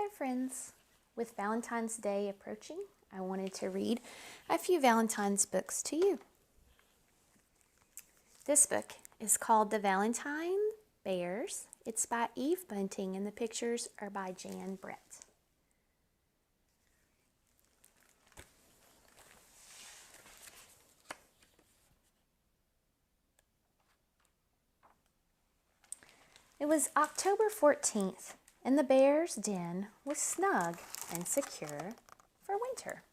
Hi friends! With Valentine's Day approaching, I wanted to read a few Valentine's books to you. This book is called The Valentine Bears. It's by Eve Bunting and the pictures are by Jan Brett. It was October 14th, and the bear's den was snug and secure for winter.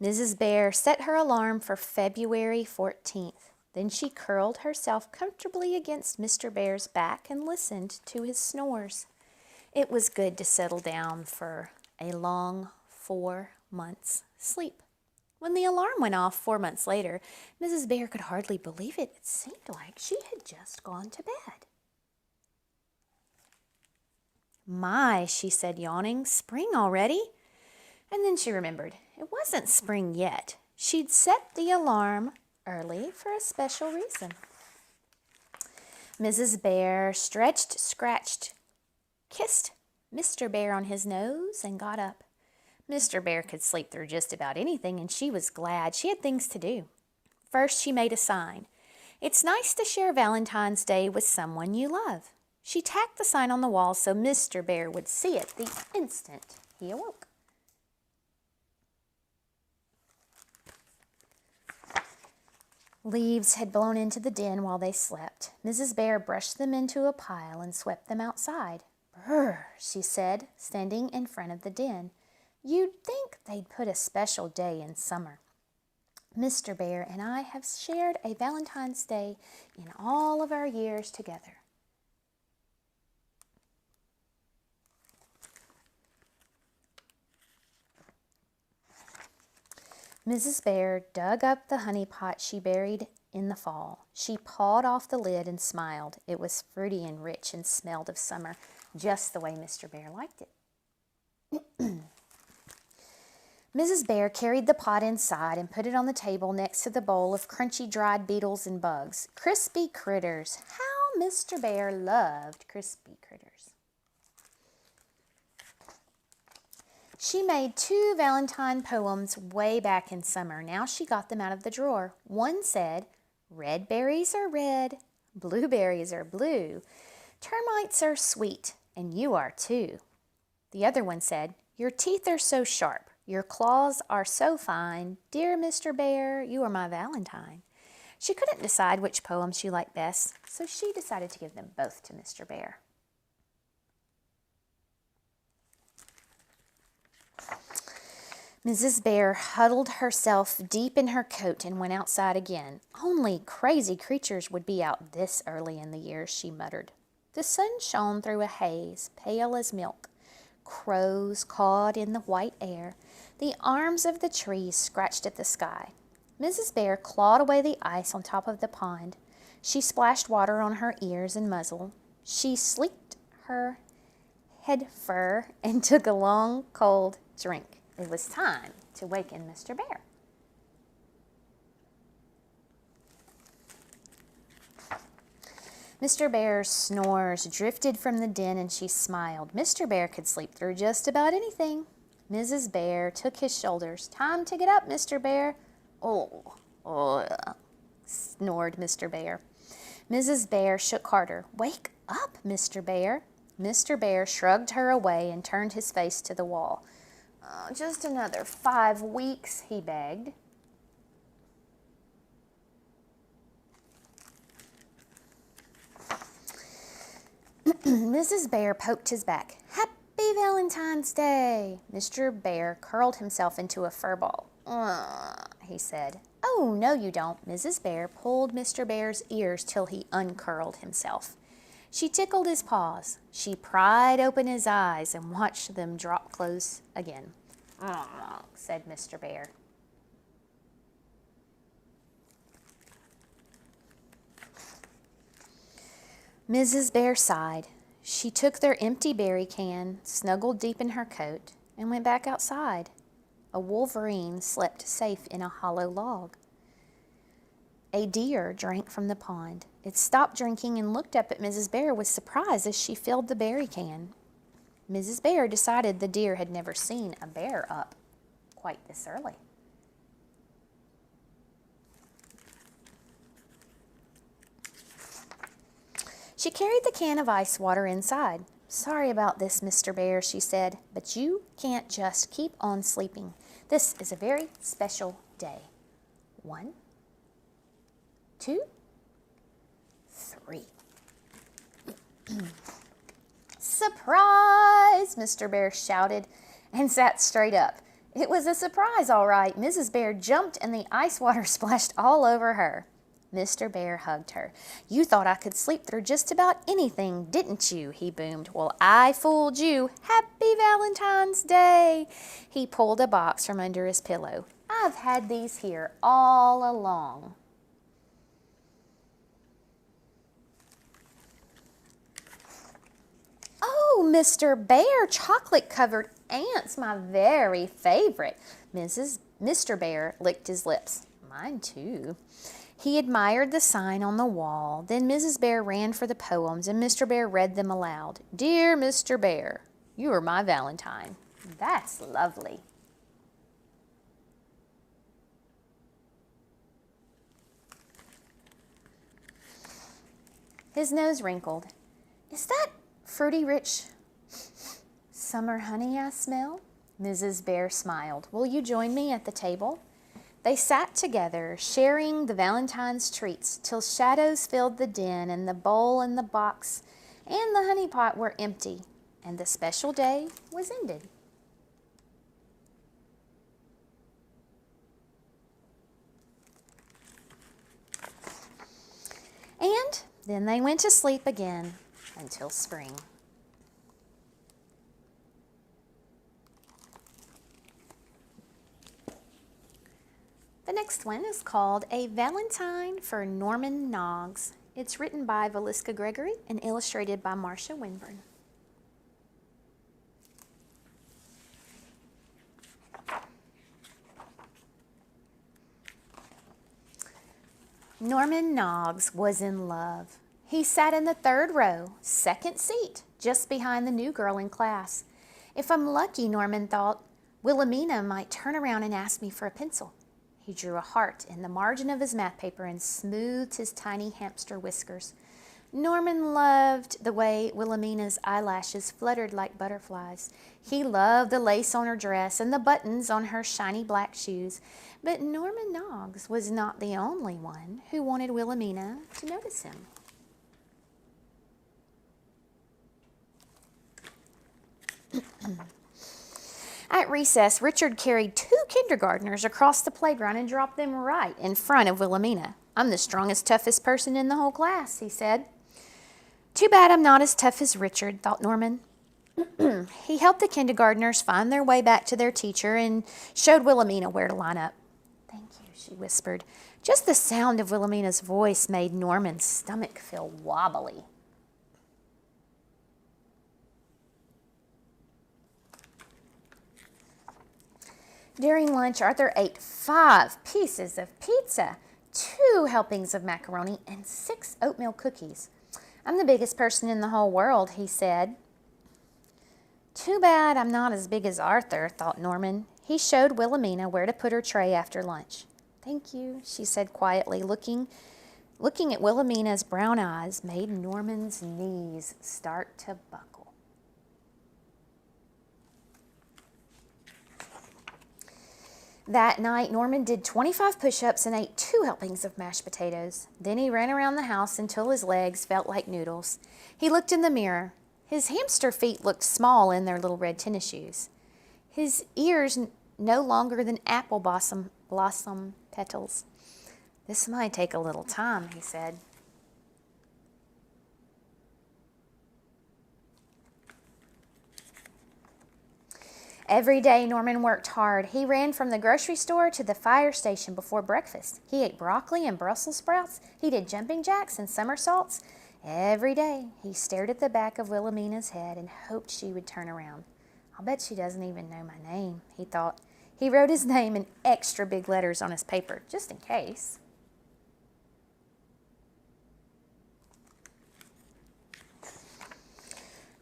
Mrs. Bear set her alarm for February 14th. Then she curled herself comfortably against Mr. Bear's back and listened to his snores. It was good to settle down for a long 4 months' sleep. When the alarm went off 4 months later, Mrs. Bear could hardly believe it. It seemed like she had just gone to bed. "My," she said, yawning, "spring already?" And then she remembered it wasn't spring yet. She'd set the alarm early for a special reason. Mrs. Bear stretched, scratched, kissed Mr. Bear on his nose, and got up. Mr. Bear could sleep through just about anything, and she was glad. She had things to do. First, she made a sign. "It's nice to share Valentine's Day with someone you love." She tacked the sign on the wall so Mr. Bear would see it the instant he awoke. Leaves had blown into the den while they slept. Mrs. Bear brushed them into a pile and swept them outside. "Brr," she said, standing in front of the den. "You'd think they'd put a special day in summer. Mr. Bear and I have shared a Valentine's Day in all of our years together." Mrs. Bear dug up the honey pot she buried in the fall. She pawed off the lid and smiled. It was fruity and rich and smelled of summer, just the way Mr. Bear liked it. Mrs. Bear carried the pot inside and put it on the table next to the bowl of crunchy dried beetles and bugs. Crispy critters. How Mr. Bear loved crispy critters. She made 2 Valentine poems way back in summer. Now she got them out of the drawer. One said, "Red berries are red, blueberries are blue, termites are sweet, and you are too." The other one said, "Your teeth are so sharp, your claws are so fine, dear Mr. Bear, you are my Valentine." She couldn't decide which poem she liked best, so she decided to give them both to Mr. Bear. Mrs. Bear huddled herself deep in her coat and went outside again. "Only crazy creatures would be out this early in the year," she muttered. The sun shone through a haze, pale as milk. Crows cawed in the white air. The arms of the trees scratched at the sky. Mrs. Bear clawed away the ice on top of the pond. She splashed water on her ears and muzzle. She sleeked her head fur and took a long, cold drink. It was time to waken Mr. Bear. Mr. Bear's snores drifted from the den and she smiled. Mr. Bear could sleep through just about anything. Mrs. Bear took his shoulders. "Time to get up, Mr. Bear." "Oh, snored Mr. Bear. Mrs. Bear shook harder. "Wake up, Mr. Bear." Mr. Bear shrugged her away and turned his face to the wall. "Just another 5 weeks, he begged. Mrs. Bear poked his back. "Happy Valentine's Day." Mr. Bear curled himself into a fur ball. He said. "Oh, no, you don't." Mrs. Bear pulled Mr. Bear's ears till he uncurled himself. She tickled his paws. She pried open his eyes and watched them drop close again. Said Mr. Bear. Mrs. Bear sighed. She took their empty berry can, snuggled deep in her coat, and went back outside. A wolverine slept safe in a hollow log. A deer drank from the pond. It stopped drinking and looked up at Mrs. Bear with surprise as she filled the berry can. Mrs. Bear decided the deer had never seen a bear up quite this early. She carried the can of ice water inside. "Sorry about this, Mr. Bear," she said, "but you can't just keep on sleeping. This is a very special day. 1, 2, 3. "Surprise!" Mr. Bear shouted and sat straight up. It was a surprise, all right. Mrs. Bear jumped and the ice water splashed all over her. Mr. Bear hugged her. "You thought I could sleep through just about anything, didn't you?" he boomed. "Well, I fooled you. Happy Valentine's Day!" He pulled a box from under his pillow. "I've had these here all along." "Oh, Mr. Bear, chocolate-covered ants, my very favorite." Mr. Bear licked his lips. "Mine too." He admired the sign on the wall. Then Mrs. Bear ran for the poems, and Mr. Bear read them aloud. "Dear Mr. Bear, you are my Valentine." "That's lovely." His nose wrinkled. "Is that fruity, rich summer honey I smell?" Mrs. Bear smiled. "Will you join me at the table?" They sat together, sharing the Valentine's treats, till shadows filled the den, and the bowl and the box and the honey pot were empty, and the special day was ended. And then they went to sleep again until spring. The next one is called A Valentine for Norman Noggs. It's written by Valiska Gregory and illustrated by Marcia Winburn. Norman Noggs was in love. He sat in the 3rd row, 2nd seat, just behind the new girl in class. If I'm lucky, Norman thought, Wilhelmina might turn around and ask me for a pencil. He drew a heart in the margin of his math paper and smoothed his tiny hamster whiskers. Norman loved the way Wilhelmina's eyelashes fluttered like butterflies. He loved the lace on her dress and the buttons on her shiny black shoes. But Norman Noggs was not the only one who wanted Wilhelmina to notice him. At recess, Richard carried 2 kindergartners across the playground and dropped them right in front of Wilhelmina. "I'm the strongest, toughest person in the whole class," he said. "Too bad I'm not as tough as Richard," thought Norman. He helped the kindergartners find their way back to their teacher and showed Wilhelmina where to line up. "Thank you," she whispered. Just the sound of Wilhelmina's voice made Norman's stomach feel wobbly. During lunch, Arthur ate 5 pieces of pizza, 2 helpings of macaroni, and 6 oatmeal cookies. "I'm the biggest person in the whole world," he said. "Too bad I'm not as big as Arthur," thought Norman. He showed Wilhelmina where to put her tray after lunch. "Thank you," she said quietly. Looking at Wilhelmina's brown eyes made Norman's knees start to buckle. That night, Norman did 25 push-ups and ate 2 helpings of mashed potatoes. Then he ran around the house until his legs felt like noodles. He looked in the mirror. His hamster feet looked small in their little red tennis shoes. His ears no longer than apple blossom petals. "This might take a little time," he said. Every day, Norman worked hard. He ran from the grocery store to the fire station before breakfast. He ate broccoli and Brussels sprouts. He did jumping jacks and somersaults. Every day, he stared at the back of Wilhelmina's head and hoped she would turn around. "I'll bet she doesn't even know my name," he thought. He wrote his name in extra big letters on his paper, just in case.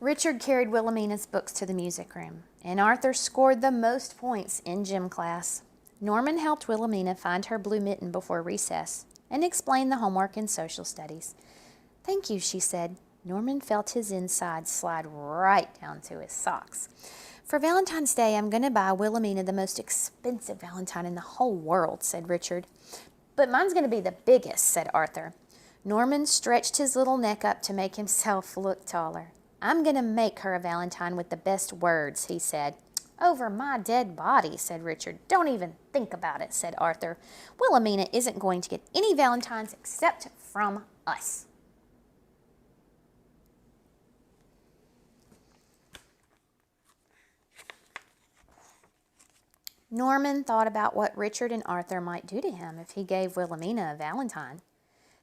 Richard carried Wilhelmina's books to the music room, and Arthur scored the most points in gym class. Norman helped Wilhelmina find her blue mitten before recess and explained the homework in social studies. "Thank you," she said. Norman felt his insides slide right down to his socks. "For Valentine's Day, I'm going to buy Wilhelmina the most expensive valentine in the whole world," said Richard. "But mine's going to be the biggest," said Arthur. Norman stretched his little neck up to make himself look taller. "I'm going to make her a valentine with the best words," he said. "Over my dead body," said Richard. "Don't even think about it," said Arthur. "Wilhelmina isn't going to get any valentines except from us." Norman thought about what Richard and Arthur might do to him if he gave Wilhelmina a valentine.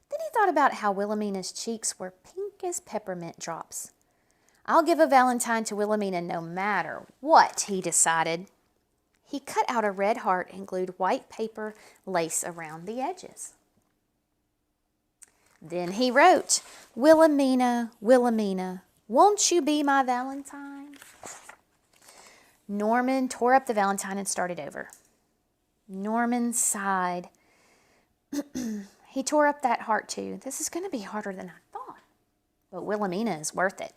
Then he thought about how Wilhelmina's cheeks were pink as peppermint drops. "I'll give a valentine to Wilhelmina no matter what," he decided. He cut out a red heart and glued white paper lace around the edges. Then he wrote, "Wilhelmina, Wilhelmina, won't you be my valentine?" Norman tore up the valentine and started over. Norman sighed. He tore up that heart too. "This is going to be harder than I thought. But Wilhelmina is worth it."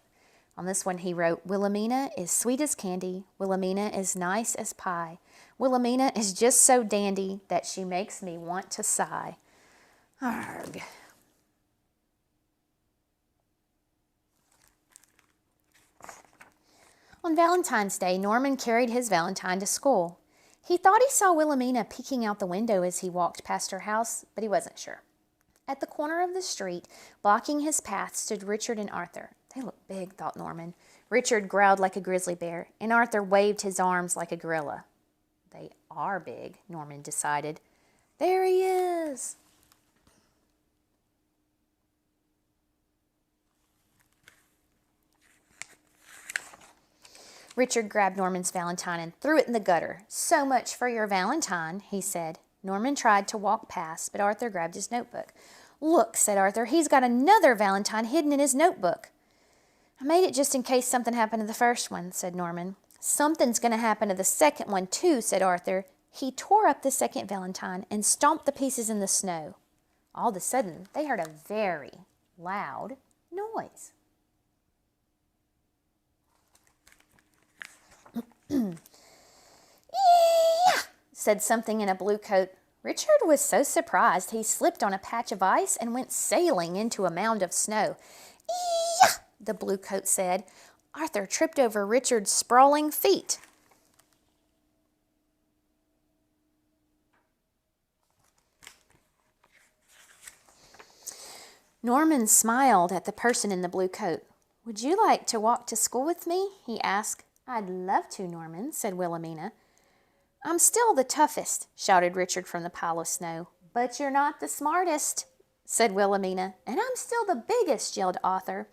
On this one he wrote, "Wilhelmina is sweet as candy. Wilhelmina is nice as pie. Wilhelmina is just so dandy that she makes me want to sigh." Arg. On Valentine's Day, Norman carried his valentine to school. He thought he saw Wilhelmina peeking out the window as he walked past her house, but he wasn't sure. At the corner of the street, blocking his path, stood Richard and Arthur. They look big, thought Norman. Richard growled like a grizzly bear, and Arthur waved his arms like a gorilla. They are big, Norman decided. There he is! Richard grabbed Norman's valentine and threw it in the gutter. "So much for your valentine," he said. Norman tried to walk past, but Arthur grabbed his notebook. "Look," said Arthur, "he's got another valentine hidden in his notebook." "I made it just in case something happened to the first one," said Norman. "Something's going to happen to the second one, too," said Arthur. He tore up the second valentine and stomped the pieces in the snow. All of a sudden, they heard a very loud noise. "Yeah!" said something in a blue coat. Richard was so surprised he slipped on a patch of ice and went sailing into a mound of snow. "Yeah!" the blue coat said. Arthur tripped over Richard's sprawling feet. Norman smiled at the person in the blue coat. "Would you like to walk to school with me?" he asked. "I'd love to, Norman," said Wilhelmina. "I'm still the toughest," shouted Richard from the pile of snow. "But you're not the smartest," said Wilhelmina. "And I'm still the biggest," yelled Arthur.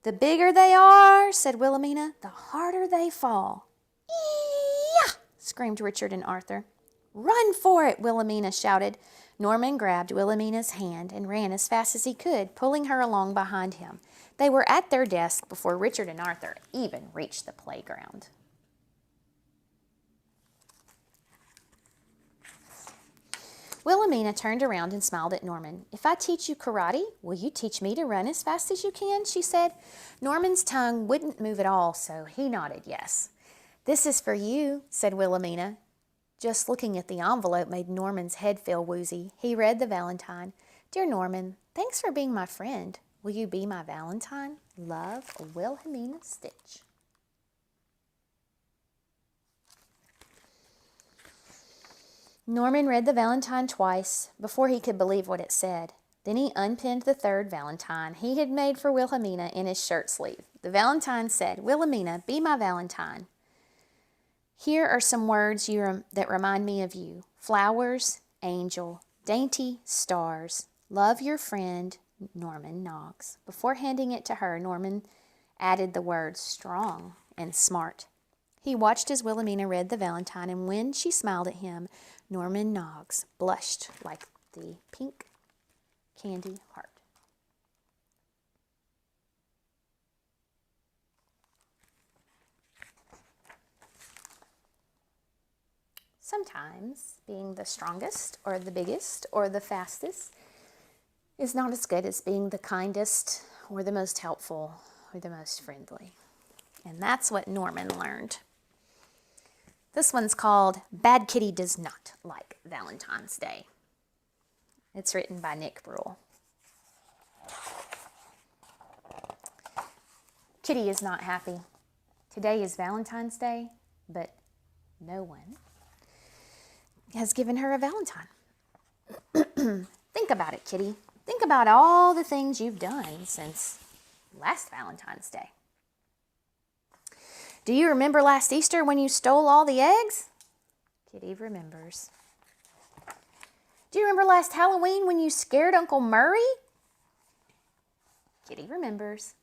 "The bigger they are," said Wilhelmina, "the harder they fall." "Yeah!" screamed Richard and Arthur. "Run for it," Wilhelmina shouted. Norman grabbed Wilhelmina's hand and ran as fast as he could, pulling her along behind him. They were at their desk before Richard and Arthur even reached the playground. Wilhelmina turned around and smiled at Norman. "If I teach you karate, will you teach me to run as fast as you can?" she said. Norman's tongue wouldn't move at all, so he nodded yes. "This is for you," said Wilhelmina. Just looking at the envelope made Norman's head feel woozy. He read the valentine. "Dear Norman, thanks for being my friend. Will you be my valentine? Love, Wilhelmina Stitch." Norman read the valentine twice before he could believe what it said. Then he unpinned the third valentine he had made for Wilhelmina in his shirt sleeve. The valentine said, "Wilhelmina, be my valentine. Here are some words that remind me of you. Flowers, angel, dainty stars. Love your friend, Norman Noggs." Before handing it to her, Norman added the words strong and smart. He watched as Wilhelmina read the valentine, and when she smiled at him, Norman Noggs blushed like the pink candy heart. Sometimes being the strongest or the biggest or the fastest is not as good as being the kindest or the most helpful or the most friendly. And that's what Norman learned. This one's called Bad Kitty Does Not Like Valentine's Day. It's written by Nick Brule. Kitty is not happy. Today is Valentine's Day, but no one has given her a Valentine. Think about it, Kitty. Think about all the things you've done since last Valentine's Day. Do you remember last Easter when you stole all the eggs? Kitty remembers. Do you remember last Halloween when you scared Uncle Murray? Kitty remembers.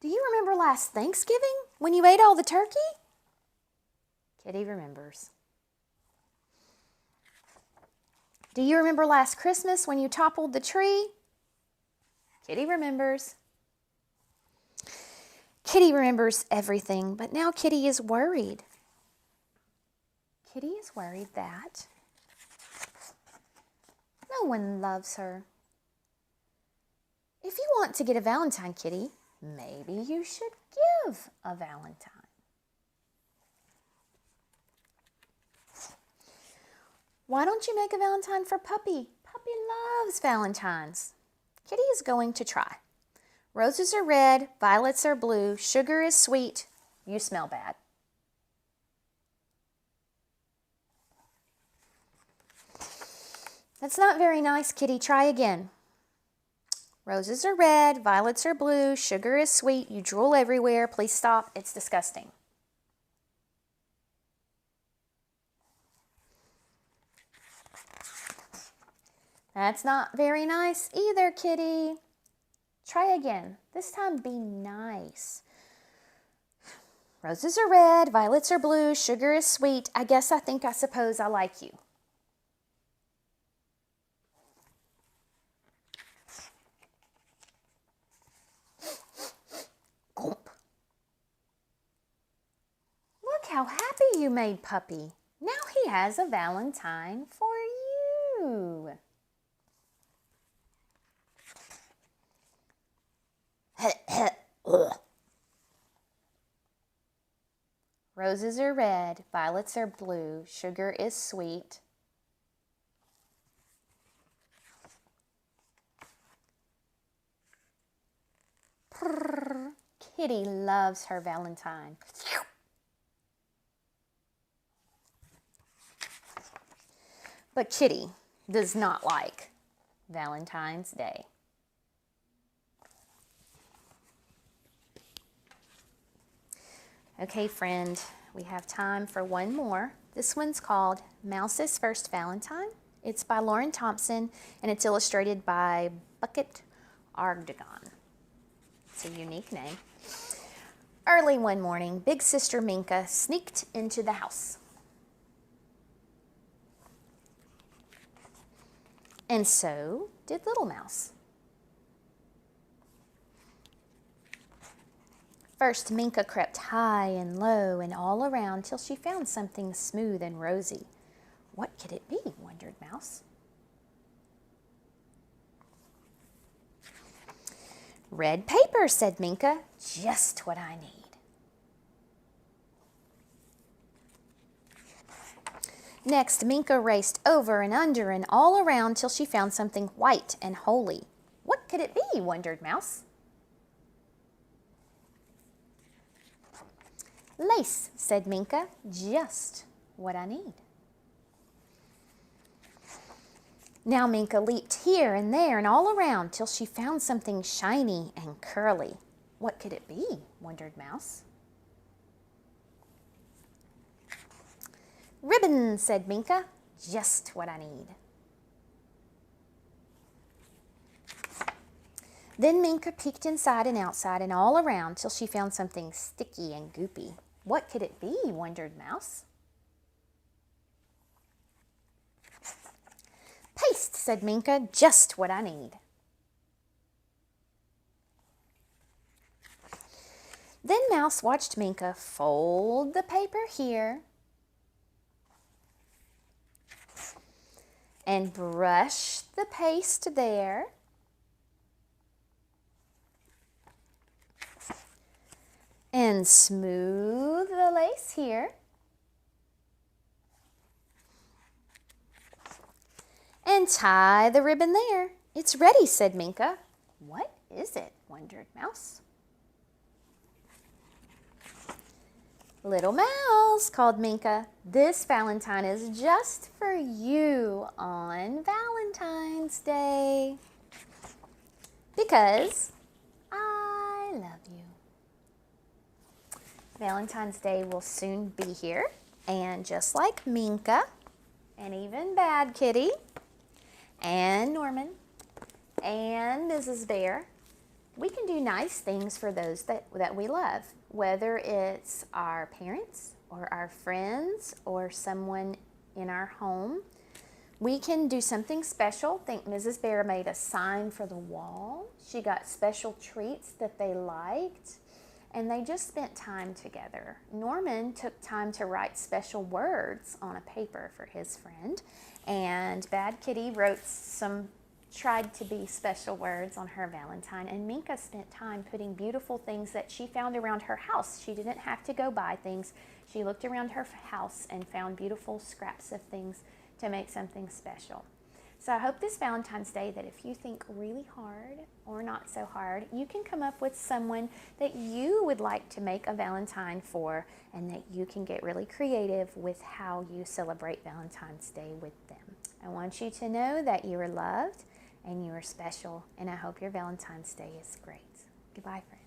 Do you remember last Thanksgiving when you ate all the turkey? Kitty remembers. Do you remember last Christmas when you toppled the tree? Kitty remembers. Kitty remembers everything, but now Kitty is worried. Kitty is worried that no one loves her. If you want to get a Valentine, Kitty, maybe you should give a Valentine. Why don't you make a Valentine for Puppy? Puppy loves Valentines. Kitty is going to try. Roses are red, violets are blue, sugar is sweet, you smell bad. That's not very nice, Kitty. Try again. Roses are red, violets are blue, sugar is sweet, you drool everywhere. Please stop. It's disgusting. That's not very nice either, Kitty. Try again. This time be nice. Roses are red, violets are blue, sugar is sweet. I guess, I think, I suppose I like you. Gulp. Look how happy you made Puppy. Now he has a Valentine for you. Roses are red, violets are blue, sugar is sweet. Purr. Kitty loves her Valentine. But Kitty does not like Valentine's Day. Okay, friend, we have time for one more. This one's called Mouse's First Valentine. It's by Lauren Thompson, and it's illustrated by Bucket Argdagon. It's a unique name. Early one morning, Big Sister Minka sneaked into the house. And so did Little Mouse. First, Minka crept high and low and all around till she found something smooth and rosy. What could it be? Wondered Mouse. Red paper, said Minka. Just what I need. Next, Minka raced over and under and all around till she found something white and holy. What could it be? Wondered Mouse. Lace, said Minka. Just what I need. Now Minka leaped here and there and all around till she found something shiny and curly. What could it be? Wondered Mouse. Ribbon, said Minka. Just what I need. Then Minka peeked inside and outside and all around till she found something sticky and goopy. What could it be? Wondered Mouse. Paste, said Minka. Just what I need. Then Mouse watched Minka fold the paper here And brush the paste there. And smooth the lace here. And tie the ribbon there. It's ready, said Minka. What is it? Wondered Mouse. Little Mouse, called Minka, this Valentine is just for you on Valentine's Day. Because I love you. Valentine's Day will soon be here. And just like Minka, and even Bad Kitty, and Norman, and Mrs. Bear, we can do nice things for those that we love, whether it's our parents or our friends or someone in our home. We can do something special. Think Mrs. Bear made a sign for the wall. She got special treats that they liked, and they just spent time together. Norman took time to write special words on a paper for his friend, and Bad Kitty tried to be special words on her Valentine, and Minka spent time putting beautiful things that she found around her house. She didn't have to go buy things. She looked around her house and found beautiful scraps of things to make something special. So I hope this Valentine's Day that if you think really hard or not so hard, you can come up with someone that you would like to make a Valentine for, and that you can get really creative with how you celebrate Valentine's Day with them. I want you to know that you are loved and you are special, and I hope your Valentine's Day is great. Goodbye, friends.